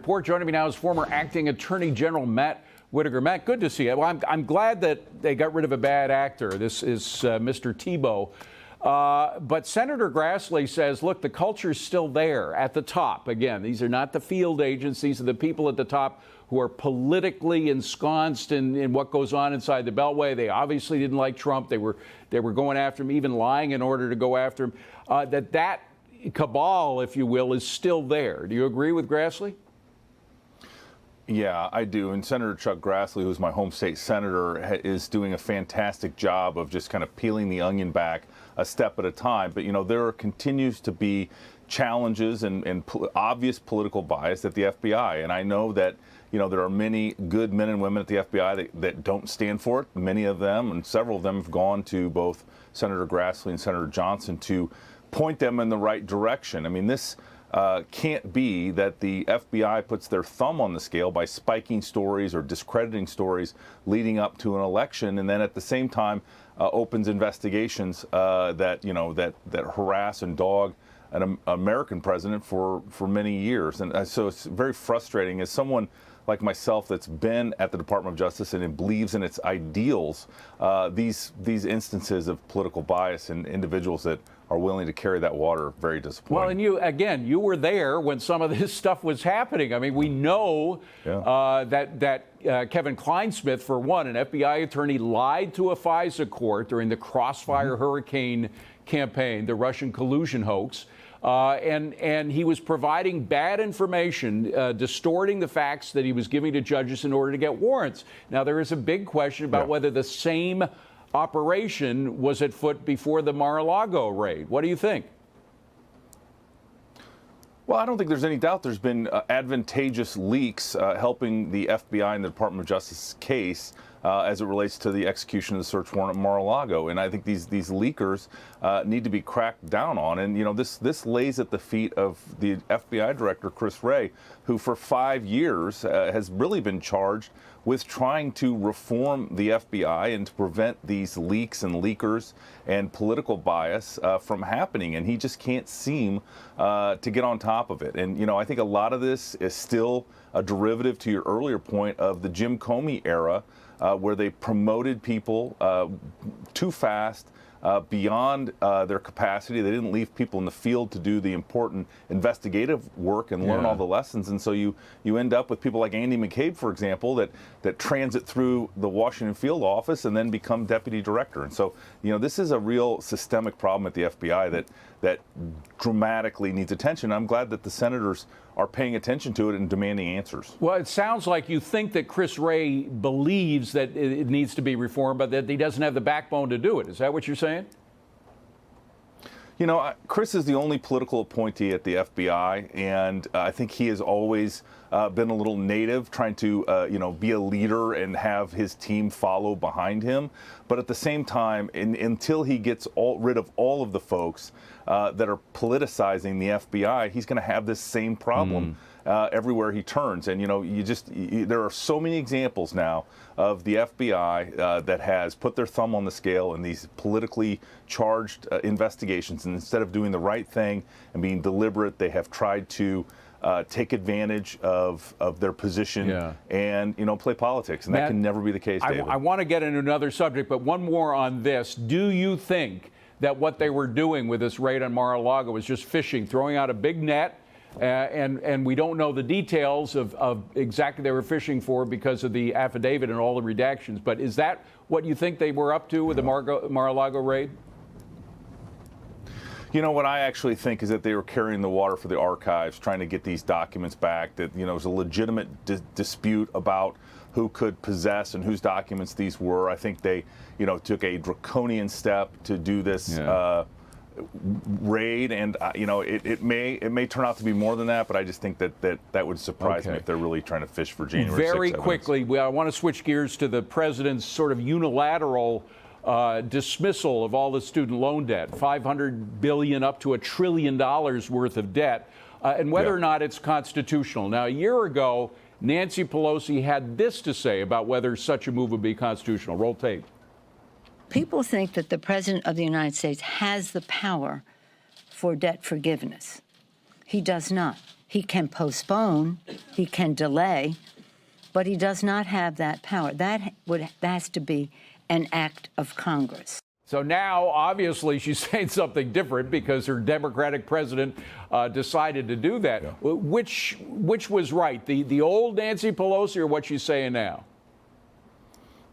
Report. Joining me now is former acting Attorney General Matt Whitaker. Matt, good to see you. Well, I'm glad that they got rid of a bad actor. This is Mr. Tebow. But Senator Grassley says, look, the culture's still there at the top. Again, these are not the field agents. These are the people at the top who are politically ensconced in what goes on inside the Beltway. They obviously didn't like Trump. They were going after him, even lying in order to go after him. That cabal, if you will, is still there. Do you agree with Grassley? Yeah, I do. And Senator Chuck Grassley, who's my home state senator, is doing a fantastic job of just kind of peeling the onion back a step at a time. But, you know, there continues to be challenges and obvious political bias at the FBI. And I know that, you know, there are many good men and women at the FBI that don't stand for it. Many of them, and several of them, have gone to both Senator Grassley and Senator Johnson to point them in the right direction. I mean, this can't be that the FBI puts their thumb on the scale by spiking stories or discrediting stories leading up to an election, and then at the same time opens investigations that harass and dog an American president for many years. And so it's very frustrating as someone like myself that's been at the Department of Justice and believes in its ideals, these instances of political bias and individuals that are willing to carry that water, very disappointing. Well, and you were there when some of this stuff was happening. I mean, we know that Kevin Kleinsmith, for one, an FBI attorney, lied to a FISA court during the Crossfire Hurricane campaign, the Russian collusion hoax. And he was providing bad information, distorting the facts that he was giving to judges in order to get warrants. Now, there is a big question about whether the same operation was at foot before the Mar-a-Lago raid. What do you think? Well, I don't think there's any doubt there's been advantageous leaks helping the FBI and the Department of Justice's case as it relates to the execution of the search warrant at Mar-a-Lago. And I think these leakers need to be cracked down on. And, you know, this lays at the feet of the FBI director, Chris Wray, who for 5 years has really been charged with trying to reform the FBI and to prevent these leaks and leakers and political bias from happening. And he just can't seem to get on top of it. And, you know, I think a lot of this is still a derivative, to your earlier point, of the Jim Comey era, where they promoted people too fast, beyond their capacity. They didn't leave people in the field to do the important investigative work and learn all the lessons. And so you end up with people like Andy McCabe, for example, that transit through the Washington field office and then become deputy director. And so, you know, this is a real systemic problem at the FBI that dramatically needs attention. I'm glad that the senators are paying attention to it and demanding answers. Well, it sounds like you think that Chris Wray believes that it needs to be reformed, but that he doesn't have the backbone to do it. Is that what you're saying? You know, Chris is the only political appointee at the FBI, and I think he has always been a little native, trying to, be a leader and have his team follow behind him. But at the same time, until he gets rid of all of the folks that are politicizing the FBI, he's going to have this same problem everywhere he turns. And, you know, there are so many examples now of the FBI that has put their thumb on the scale in these politically charged investigations. And instead of doing the right thing and being deliberate, they have tried to take advantage of their position and, you know, play politics. And that can never be the case, David. I want to get into another subject, but one more on this. Do you think that what they were doing with this raid on Mar-a-Lago was just fishing, throwing out a big net, and we don't know the details of exactly they were fishing for because of the affidavit and all the redactions, but is that what you think they were up to with the Mar-a-Lago raid? You know, what I actually think is that they were carrying the water for the archives, trying to get these documents back, that, you know, it was a legitimate dispute about who could possess and whose documents these were. I think they, you know, took a draconian step to do this raid, and you know, it may turn out to be more than that, but I just think that would surprise me if they're really trying to fish for January 6th Very quickly, I want to switch gears to the president's sort of unilateral dismissal of all the student loan debt, $500 billion up to $1 trillion worth of debt, and whether or not it's constitutional. Now, a year ago, Nancy Pelosi had this to say about whether such a move would be constitutional. Roll tape. People think that the President of the United States has the power for debt forgiveness. He does not. He can postpone, he can delay, but he does not have that power. That has to be an act of Congress. So now, obviously, she's saying something different because her Democratic president decided to do that. Yeah. Which was right, the old Nancy Pelosi or what she's saying now?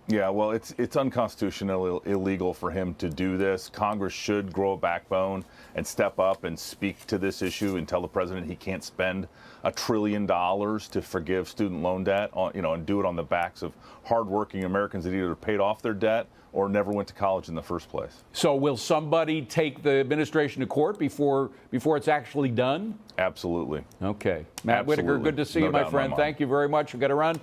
Yeah, well, it's unconstitutional, illegal for him to do this. Congress should grow a backbone and step up and speak to this issue and tell the president he can't spend $1 trillion to forgive student loan debt, and do it on the backs of hardworking Americans that either paid off their debt or never went to college in the first place. So will somebody take the administration to court before it's actually done? Absolutely. Okay. Matt Whitaker, good to see you, my friend. Thank you very much. We've got to run.